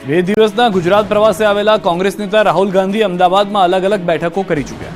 બે દિવસના ગુજરાત પ્રવાસે આવેલા કોંગ્રેસ નેતા રાહુલ ગાંધી અમદાવાદમાં અલગ અલગ બેઠકો કરી ચૂક્યા.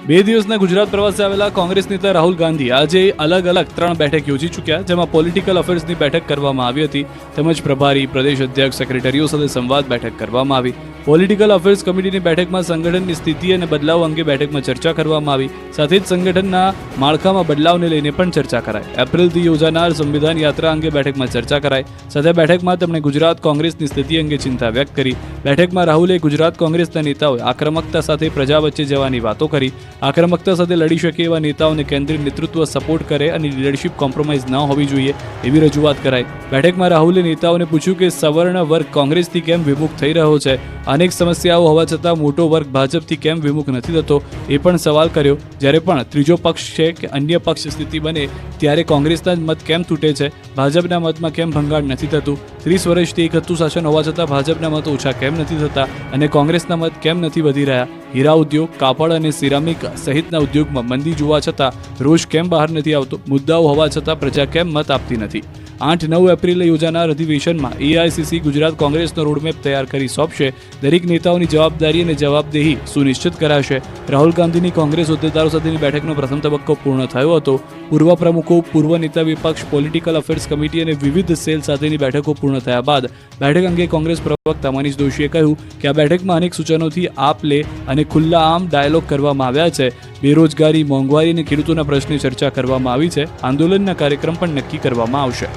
બે દિવસના ગુજરાત પ્રવાસે આવેલા કોંગ્રેસ નેતા રાહુલ ગાંધી આજે અલગ અલગ 3 બેઠક યોજી ચૂક્યા, જેમાં પોલિટિકલ અફેર્સની બેઠક કરવામાં આવી હતી તેમજ પ્રભારી, પ્રદેશ અધ્યક્ષ, સેક્રેટરીઓ સાથે સંવાદ બેઠક કરવામાં આવી. પોલિટિકલ અફેર્સ કમિટીની બેઠકમાં સંગઠનની સ્થિતિ અને બદલાવ અંગે બેઠકમાં ચર્ચા કરવામાં આવી. સાથે જ સંગઠનના માળખામાં બદલાવને લઈને પણ ચર્ચા કરાઈ. એપ્રિલથી યોજાનાર સંવિધાન યાત્રા અંગે બેઠકમાં ચર્ચા કરાઈ. સાથે બેઠકમાં તેમણે ગુજરાત કોંગ્રેસની સ્થિતિ અંગે ચિંતા વ્યક્ત કરી. બેઠકમાં રાહુલે ગુજરાત કોંગ્રેસના નેતાઓએ આક્રમકતા સાથે પ્રજા વચ્ચે જવાની વાતો કરી. આક્રમકતા સાથે લડી શકે એવા નેતાઓને કેન્દ્રીય નેતૃત્વ સપોર્ટ કરે અને લીડરશિપ કોમ્પ્રોમાઇઝ ન હોવી જોઈએ એવી રજૂઆત કરાઈ. બેઠકમાં રાહુલે નેતાઓને પૂછ્યું કે સવર્ણ વર્ગ કોંગ્રેસથી કેમ વિમુખ થઈ રહ્યો છે. અનેક સમસ્યાઓ હોવા છતાં મોટો વર્ગ ભાજપથી કેમ વિમુખ નથી થતો એ પણ સવાલ કર્યો. જ્યારે પણ ત્રીજો પક્ષ છે કે અન્ય પક્ષ સ્થિતિ બને ત્યારે કોંગ્રેસના જ મત કેમ તૂટે છે, ભાજપના મતમાં કેમ ભંગાણ નથી થતું. 30 વર્ષથી એકહત્તું શાસન હોવા છતાં ભાજપના મત ઓછા કેમ નથી થતા અને કોંગ્રેસના મત કેમ નથી વધી રહ્યા. હીરા ઉદ્યોગ, કાપડ અને સિરામિક સહિતના ઉદ્યોગમાં મંદી જોવા છતાં રોષ કેમ બહાર નથી આવતો. મુદ્દાઓ હોવા છતાં પ્રજા કેમ મત આપતી નથી. 8-9 એપ્રિલે યોજાનાર અધિવેશનમાં એઆઈસીસી ગુજરાત કોંગ્રેસનો રોડમેપ તૈયાર કરી સોંપશે. દરેક નેતાઓની જવાબદારી અને જવાબદેહી સુનિશ્ચિત કરાશે. રાહુલ ગાંધીની કોંગ્રેસ હોદ્દેદારો સાથેની બેઠકનો પ્રથમ તબક્કો પૂર્ણ થયો હતો. પૂર્વ પ્રમુખો, પૂર્વ નેતા વિપક્ષ, પોલિટિકલ અફેર્સ કમિટી અને વિવિધ સેલ સાથેની બેઠકો પૂર્ણ થયા બાદ બેઠક અંગે કોંગ્રેસ પ્રવક્તા મનીષ દોશીએ કહ્યું કે આ બેઠકમાં અનેક સૂચનોથી આપ-લે અને ખુલ્લા આમ ડાયલોગ કરવામાં આવ્યા છે. બેરોજગારી, મોંઘવારી અને ખેડૂતોના પ્રશ્ને ચર્ચા કરવામાં આવી છે. આંદોલનના કાર્યક્રમ પણ નક્કી કરવામાં આવશે.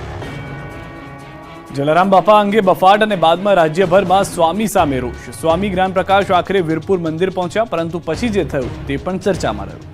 જલારામ બાપા અંગે બફાટ અને બાદમાં રાજ્યભરમાં સ્વામી સામે રોષ. સ્વામી જ્ઞાનપ્રકાશ આખરે વીરપુર મંદિર પહોંચ્યા, પરંતુ પછી જે થયું તે પણ ચર્ચામાં રહ્યું.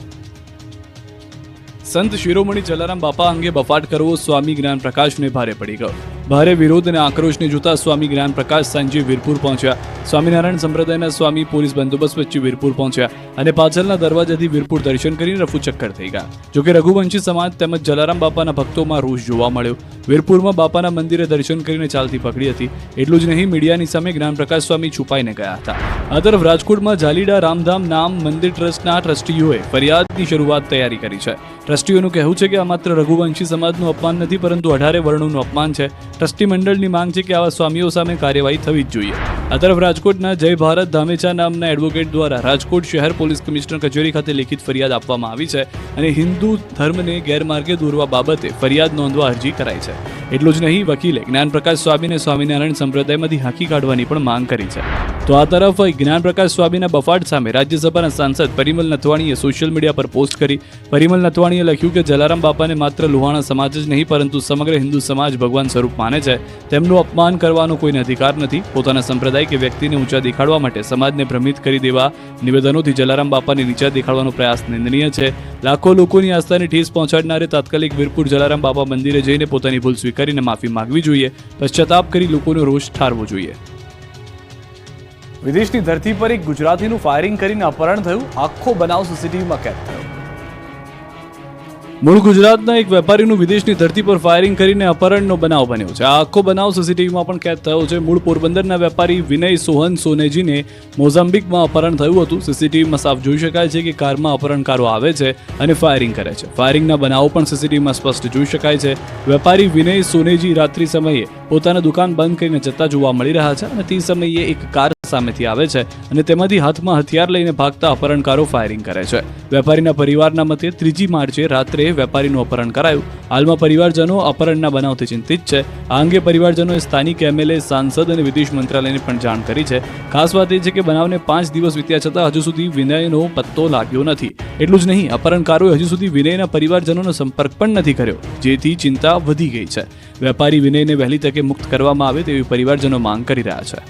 સંત શિરોમણી જલારામ બાપા અંગે બફાટ કરવો સ્વામી જ્ઞાનપ્રકાશને ભારે પડી ગયો. ભારે વિરોધ અને આક્રોશને જોતા સ્વામી જ્ઞાનપ્રકાશ સાંજે વીરપુર પહોંચ્યા. સ્વામિનારાયણ સંપ્રદાયના સ્વામી પોલીસ બંદોબસ્ત વચ્ચે વીરપુર પહોંચ્યા અને પાછળના દરવાજાથી વીરપુર દર્શન કરીને રફુચક્કર થઈ ગયા. જોકે રઘુવંશી સમાજ તેમજ જલારામ બાપાના ભક્તોમાં રોષ જોવા મળ્યો. વીરપુરમાં બાપાના મંદિરે દર્શન કરીને ચાલતી પકડી હતી. એટલું જ નહીં, મીડિયાની સામે જ્ઞાનપ્રકાશ સ્વામી છુપાઈને ગયા હતા. આ તરફ રાજકોટમાં જાલીડા રામધામ નામ મંદિર ટ્રસ્ટના ટ્રસ્ટીઓએ ફરિયાદની શરૂઆત તૈયારી કરી છે. ટ્રસ્ટીઓનું કહેવું છે કે આ માત્ર રઘુવંશી સમાજનું અપમાન નથી, પરંતુ 18 વર્ણોનું અપમાન છે. ટ્રસ્ટી મંડળની માંગ છે કે આવા સ્વામીઓ સામે કાર્યવાહી થવી જ જોઈએ. આ તરફ રાજકોટના જય ભારત ધામેચા નામના એડવોકેટ દ્વારા રાજકોટ શહેર પોલીસ કમિશનર કચેરી ખાતે લેખિત ફરિયાદ આપવામાં આવી છે અને હિન્દુ ધર્મને ગેરમાર્ગે દોરવા બાબતે ફરિયાદ નોંધવા અરજી કરાઈ છે. એટલું જ નહીં, વકીલે જ્ઞાનપ્રકાશ સ્વામીને સ્વામિનારાયણ સંપ્રદાયમાંથી હાંકી કાઢવાની પણ માંગ કરી છે. તો આ તરફ જ્ઞાનપ્રકાશ સ્વામીના બફાટ સામે રાજ્યસભાના સાંસદ પરિમલ નથવાણીએ સોશિયલ મીડિયા પર પોસ્ટ કરી. પરિમલ નથવાણીએ લખ્યું કે જલારામ બાપાને માત્ર લોહાણા સમાજ જ નહીં, પરંતુ સમગ્ર હિન્દુ સમાજ ભગવાન સ્વરૂપ માને છે. તેમનું અપમાન કરવાનો કોઈને અધિકાર નથી. પોતાના સંપ્રદાય કે વ્યક્તિને ઊંચા દેખાડવા માટે સમાજને ભ્રમિત કરી દેવા નિવેદનોથી જલારામ બાપાને નીચા દેખાડવાનો પ્રયાસ નિંદનીય છે. લાખો લોકોની આસ્થાને ઠેસ પહોંચાડનારે તાત્કાલિક વીરપુર જલારામ બાપા મંદિરે જઈને પોતાની ભૂલ સ્વીકારીને માફી માંગવી જોઈએ. પશ્ચાતાપ કરી લોકોનો રોષ ઠારવો જોઈએ. વિદેશની ધરતી પર એક ગુજરાતીનું ફાયરિંગ કરીને અપહરણ થયું. આખો બનાવ સીસીટીવીમાં કેદ થયો. મૂળ ગુજરાતના એક વેપારીનું વિદેશની ધરતી પર ફાયરિંગ કરીને અપહરણનો બનાવ બન્યો છે. આ આખો બનાવ સીસીટીવીમાં પણ કેદ થયો છે. મૂળ પોરબંદરના વેપારી વિનય સોહન સોનેજીને મોઝામ્બિકમાં અપહરણ થયું હતું. સીસીટીવીમાં સાફ જોઈ શકાય છે કે કારમાં અપહરણકારો આવે છે અને ફાયરિંગ કરે છે. ફાયરિંગના બનાવો પણ સીસીટીવીમાં સ્પષ્ટ જોઈ શકાય છે. વેપારી વિનય સોનેજી રાત્રિ સમયે પોતાના દુકાન બંધ કરીને જતા જોવા મળી રહ્યા છે અને તે સમયે એક કાર સામેથી આવે છે અને તેમાંથી હાથમાં હથિયાર લઈને ભાગતા અપહરણકારો ફાયરિંગ કરે છે. વેપારીના પરિવારના મતે 3જી માર્ચે રાત્રે વેપારીનું અપહરણ કરાયું. હાલમાં પરિવારજનો અપહરણના બનાવથી ચિંતિત છે. આ અંગે પરિવારજનોએ સ્થાનિક એમએલએ, સાંસદ અને વિદેશ મંત્રાલયને પણ જાણ કરી છે. ખાસ વાત એ છે કે બનાવને 5 દિવસ વીત્યા છતાં હજુ સુધી વિનયનો પત્તો લાગ્યો નથી. એટલું જ નહીં, અપહરણકારોએ હજુ સુધી વિનયના પરિવારજનોનો સંપર્ક પણ નથી કર્યો, જેથી ચિંતા વધી ગઈ છે. વેપારી વિનયને વહેલી તકે મુક્ત કરવામાં આવે તેવી પરિવારજનો માંગ કરી રહ્યા છે.